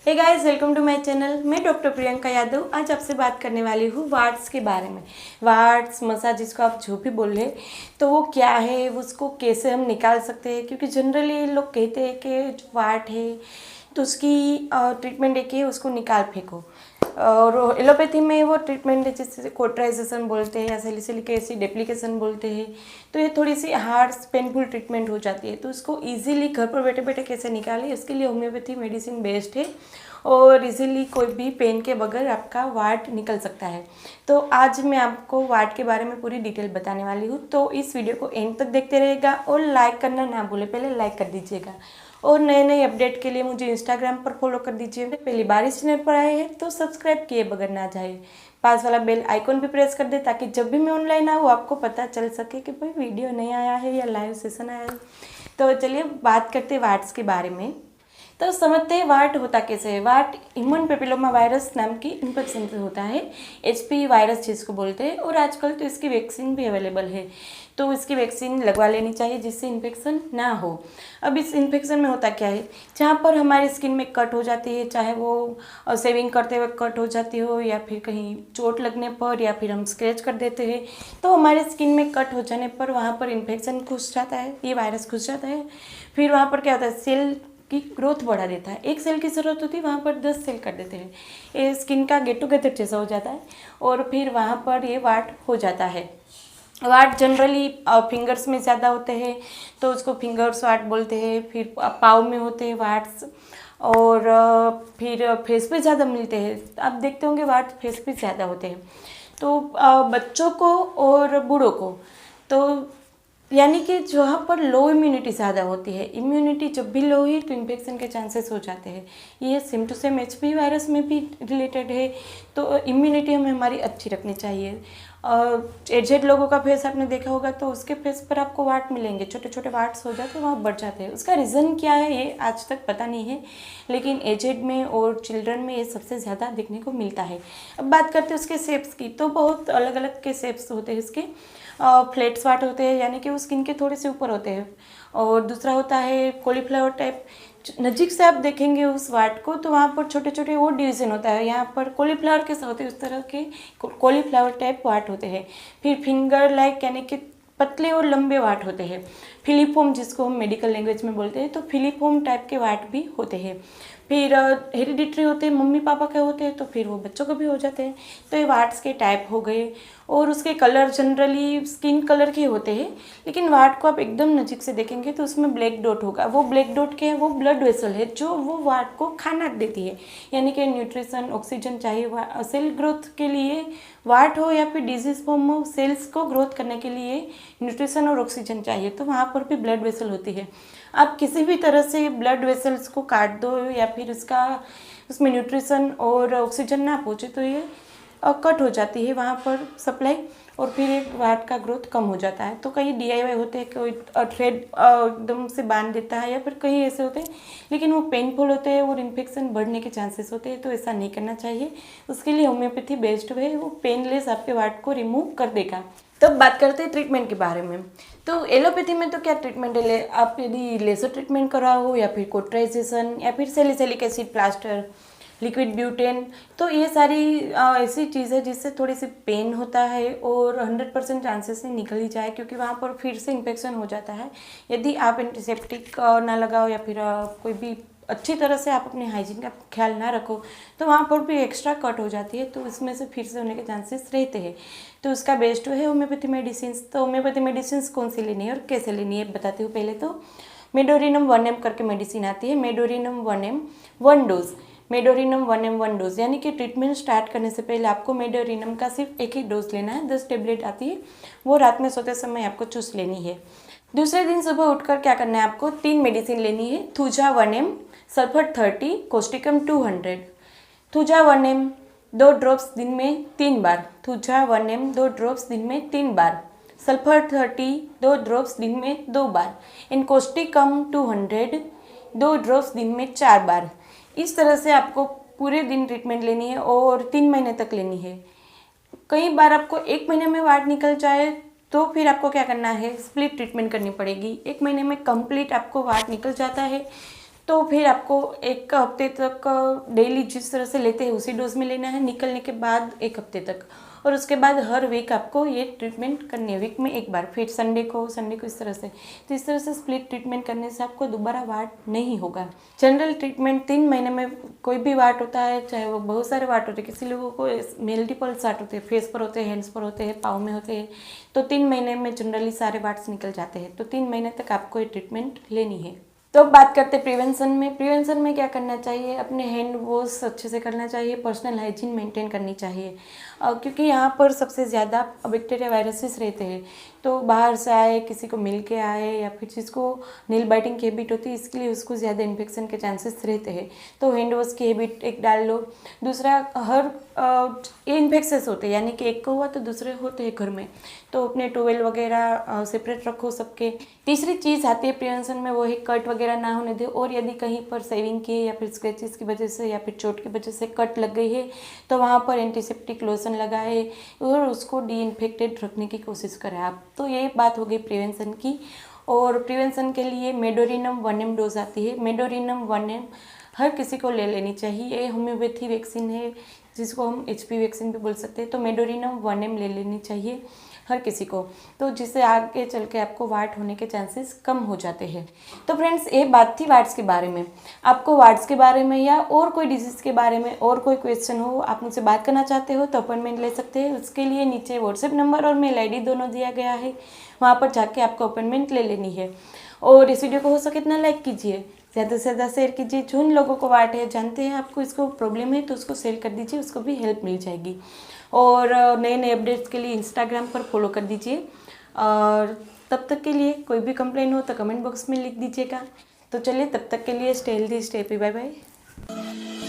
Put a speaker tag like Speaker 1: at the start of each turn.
Speaker 1: Hey guys, welcome to my channel. मैं doctor Priyanka Yadav आज आपसे बात करने वाली हूँ वार्ड्स के बारे में। वार्ड्स, मसा, जिसको आप जो भी बोल रहे तो वो क्या है, उसको कैसे हम निकाल सकते हैं। क्योंकि जनरली लोग कहते हैं कि जो वार्ड है तो उसकी ट्रीटमेंट एक है, उसको निकाल फेंको। और एलोपैथी में वो ट्रीटमेंट है जिससे कोटराइजेशन बोलते हैं या सैलिसिलिक एसिड एप्लीकेशन बोलते हैं। तो ये थोड़ी सी हार्ड पेनफुल ट्रीटमेंट हो जाती है। तो उसको इजीली घर पर बैठे बैठे कैसे निकालें, इसके लिए होम्योपैथी मेडिसिन बेस्ड है और इजीली कोई भी पेन के बगैर आपका वार्ड निकल सकता है। तो आज मैं आपको वार्ड के बारे में पूरी डिटेल बताने वाली हूँ। तो इस वीडियो को एंड तक देखते रहेगा और लाइक करना ना भूले, पहले लाइक कर दीजिएगा। और नए नए अपडेट के लिए मुझे इंस्टाग्राम पर फॉलो कर दीजिए। पहली बार इस चैनल पर आए हैं तो सब्सक्राइब किए बगैर ना जाए, पास वाला बेल आइकॉन भी प्रेस कर दे ताकि जब भी मैं ऑनलाइन आऊँ आपको पता चल सके कि भाई वीडियो नहीं आया है या लाइव सेशन आया है। तो चलिए बात करते हैं वार्ड्स के बारे में। तो समझते हैं वार्ड होता कैसे है। वार्ड ह्यूमन पेपिलोमा वायरस नाम की इन्फेक्शन से होता है, एचपी वायरस जिसको बोलते हैं। और आजकल तो इसकी वैक्सीन भी अवेलेबल है, तो इसकी वैक्सीन लगवा लेनी चाहिए जिससे इन्फेक्शन ना हो। अब इस इन्फेक्शन में होता क्या है, जहाँ पर हमारी स्किन में कट हो जाती है, चाहे वो सेविंग करते हुए कट हो जाती हो या फिर कहीं चोट लगने पर या फिर हम स्क्रैच कर देते हैं, तो हमारे स्किन में कट हो जाने पर वहाँ पर इन्फेक्शन घुस जाता है, ये वायरस घुस जाता है। फिर वहाँ पर क्या होता है, सेल की ग्रोथ बढ़ा देता है। एक सेल की ज़रूरत होती है, वहाँ पर 10 सेल कर देते हैं। ये स्किन का गेट टुगेदर जैसा हो जाता है और फिर वहाँ पर ये वार्ड हो जाता है। वार्ड जनरली फिंगर्स में ज़्यादा होते हैं तो उसको फिंगर्स वार्ड बोलते हैं। फिर पाँव में होते हैं वार्ड्स और फिर फेस पे ज़्यादा मिलते हैं। आप देखते होंगे वार्ड फेस पे ज़्यादा होते हैं। तो बच्चों को और बूढ़ों को, तो यानी कि जहाँ पर लो इम्यूनिटी ज़्यादा होती है, इम्यूनिटी जब भी लो हुई तो इन्फेक्शन के चांसेस हो जाते हैं। ये same to same HP virus में भी रिलेटेड है। तो इम्यूनिटी हमें हमारी अच्छी रखनी चाहिए। एजेड लोगों का फेस आपने देखा होगा तो उसके फेस पर आपको वार्ड मिलेंगे, छोटे छोटे वार्ड्स हो जाते हैं, वहाँ बढ़ जाते हैं। उसका रीज़न क्या है ये आज तक पता नहीं है, लेकिन एजेड में और चिल्ड्रन में ये सबसे ज़्यादा देखने को मिलता है। अब बात करते हैं उसके शेप्स की, तो बहुत अलग अलग के शेप्स होते हैं इसके। फ्लैट स्वाट होते हैं, यानी कि वो स्किन के थोड़े से ऊपर होते हैं। और दूसरा होता है कॉलीफ्लावर टाइप। नज़दीक से आप देखेंगे उस वार्ड को तो वहाँ पर छोटे छोटे और डिवीज़न होता है। यहाँ पर कॉलीफ्लावर कैसे होते हैं उस तरह के कॉलीफ्लावर टाइप वार्ड होते हैं। फिर फिंगर लाइक यानी कि पतले और लंबे वार्ड होते हैं। फिलिफोम जिसको हम मेडिकल लैंग्वेज में बोलते हैं, तो फिलिफोम टाइप के वार्ड भी होते हैं। फिर हेरिडिटरी होते हैं, मम्मी पापा के होते हैं तो फिर वो बच्चों को भी हो जाते हैं। तो ये वार्ड्स के टाइप हो गए। और उसके कलर जनरली स्किन कलर के होते हैं, लेकिन वार्ड को आप एकदम नज़दीक से देखेंगे तो उसमें ब्लैक डॉट होगा। वो ब्लैक डॉट क्या है, वो ब्लड वेसल है जो वो वार्ड को खाना देती है, यानी कि न्यूट्रिशन ऑक्सीजन चाहिए सेल ग्रोथ के लिए। वार्ड हो या फिर डिजीज फॉर्म हो, सेल्स को ग्रोथ करने के लिए न्यूट्रिशन और ऑक्सीजन चाहिए, तो वहाँ पर भी ब्लड वेसल होती है। आप किसी भी तरह से ब्लड वेसल्स को काट दो या फिर उसमें न्यूट्रिशन और ऑक्सीजन ना पहुँचे तो ये कट हो जाती है वहाँ पर सप्लाई, और फिर एक वार्ड का ग्रोथ कम हो जाता है। तो कई DIY होते हैं, कोई थ्रेड एकदम से बांध देता है या फिर कहीं ऐसे होते हैं, लेकिन वो पेनफुल होते हैं और इन्फेक्शन बढ़ने के चांसेस होते हैं, तो ऐसा नहीं करना चाहिए। उसके लिए होम्योपैथी बेस्ड है, वो पेनलेस आपके वार्ड को रिमूव कर देगा। तब बात करते हैं ट्रीटमेंट के बारे में। तो एलोपैथी में तो क्या ट्रीटमेंट है, आप यदि लेजर ट्रीटमेंट कराओ या फिर कोटराइजेशन या फिर salicylic acid plaster, liquid butane, तो ये सारी ऐसी चीज़ है जिससे थोड़ी सी पेन होता है और 100% चांसेस से निकल ही जाए, क्योंकि वहाँ पर फिर से इन्फेक्शन हो जाता है। यदि आप एंटीसेप्टिक ना लगाओ या फिर कोई भी अच्छी तरह से आप अपने हाइजीन का ख्याल ना रखो तो वहाँ पर भी एक्स्ट्रा कट हो जाती है, तो इसमें से फिर से होने के चांसेस रहते हैं। तो उसका बेस्ट है होम्योपैथी मेडिसिन। तो होम्योपैथी मेडिसिन कौन सी लेनी है और कैसे लेनी है बताती हूँ। पहले तो मेडोरिनम 1M करके मेडिसिन आती है, medorrhinum 1M 1 dose. Medorrhinum 1M 1 dose, यानी कि ट्रीटमेंट स्टार्ट करने से पहले आपको मेडोरिनम का सिर्फ एक ही डोज लेना है। 10 टेबलेट आती है, वो रात में सोते समय आपको चूस लेनी है। दूसरे दिन सुबह उठकर क्या करना है, आपको 3 मेडिसिन लेनी है। Thuja 1M, sulphur 30, कोस्टिकम 200। Thuja 1M 2 drops दिन में 3 बार। थूजा 1M 2 ड्रॉप्स दिन में 3 बार। सल्फर 30 2 ड्रॉप्स दिन में 2 बार। इनकोस्टिकम 200 2 ड्रॉप्स दिन में 4 बार। इस तरह से आपको पूरे दिन ट्रीटमेंट लेनी है और 3 महीने तक लेनी है। कई बार आपको 1 महीने में वार्ड निकल जाए तो फिर आपको क्या करना है, स्प्लिट ट्रीटमेंट करनी पड़ेगी। 1 महीने में कंप्लीट आपको वार्ड निकल जाता है तो फिर आपको 1 हफ्ते तक डेली जिस तरह से लेते हैं उसी डोज में लेना है, निकलने के बाद 1 हफ्ते तक। और उसके बाद हर वीक आपको ये ट्रीटमेंट करनी है, वीक में 1 बार, फिर संडे को इस तरह से। तो इस तरह से स्प्लिट ट्रीटमेंट करने से आपको दोबारा वाट नहीं होगा। जनरल ट्रीटमेंट 3 महीने में कोई भी वाट होता है, चाहे वो बहुत सारे वाट होते हैं, किसी लोगों को मल्टीपल वाट होते हैं, फेस पर होते हैं, हैंड्स पर होते हैं, पाँव में होते हैं, तो 3 महीने में जनरली सारे वाट्स निकल जाते हैं। तो 3 महीने तक आपको ये ट्रीटमेंट लेनी है। तो अब बात करते हैं प्रिवेंशन में। प्रिवेंशन में क्या करना चाहिए, अपने हैंड वॉश अच्छे से करना चाहिए, पर्सनल हाइजीन मेंटेन करनी चाहिए, क्योंकि यहाँ पर सबसे ज़्यादा बैक्टीरिया वायरसेस रहते हैं। तो बाहर से आए, किसी को मिल के आए, या फिर जिसको नील बाइटिंग की हैबिट होती है, इसके लिए उसको ज़्यादा इन्फेक्शन के चांसेस रहते हैं। तो हैंड वॉश की हैबिट एक डाल लो। दूसरा, हर ये इन्फेक्शंस होते हैं, यानी कि एक को हुआ तो दूसरे होते हैं घर में, तो अपने टॉवेल वगैरह सेपरेट रखो सबके। तीसरी चीज़ आती है प्रिवेंशन में, वो है कट वगैरह ना होने दे। और यदि कहीं पर सेविंग की या फिर स्क्रैचेस की वजह से या फिर चोट की वजह से कट लग गई है, तो वहाँ पर एंटीसेप्टिक लोशन लगाए और उसको डी-इन्फेक्टेड रखने की कोशिश करें आप। तो ये बात हो गई प्रिवेंशन की। और प्रिवेंशन के लिए मेडोरिनम 1 डोज आती है। मेडोरिनम 1 हर किसी को ले लेनी चाहिए। ये होम्योपैथी वैक्सीन है, जिसको हम HP वैक्सीन भी बोल सकते हैं। तो मेडोरिनम 1 ले लेनी चाहिए हर किसी को, तो जिससे आगे चल के आपको वाट होने के चांसेस कम हो जाते हैं। तो फ्रेंड्स, ये बात थी वाट्स के बारे में। आपको वाट्स के बारे में या और कोई डिजीज़ के बारे में और कोई क्वेश्चन हो, आप मुझसे बात करना चाहते हो, तो अपॉइंटमेंट ले सकते हैं। उसके लिए नीचे व्हाट्सएप नंबर और मेल ID दोनों दिया गया है, वहाँ पर जाके आपको अपॉइंटमेंट ले लेनी है। और इस वीडियो को हो सके इतना लाइक कीजिए, ज़्यादा से ज़्यादा शेयर कीजिए। जिन लोगों को वाट है, जानते हैं आपको इसको प्रॉब्लम है, तो उसको शेयर कर दीजिए, उसको भी हेल्प मिल जाएगी। और नए नए अपडेट्स के लिए इंस्टाग्राम पर फॉलो कर दीजिए। और तब तक के लिए कोई भी कंप्लेन हो तो कमेंट बॉक्स में लिख दीजिएगा। तो चलिए, तब तक के लिए stay healthy, stay happy, bye bye.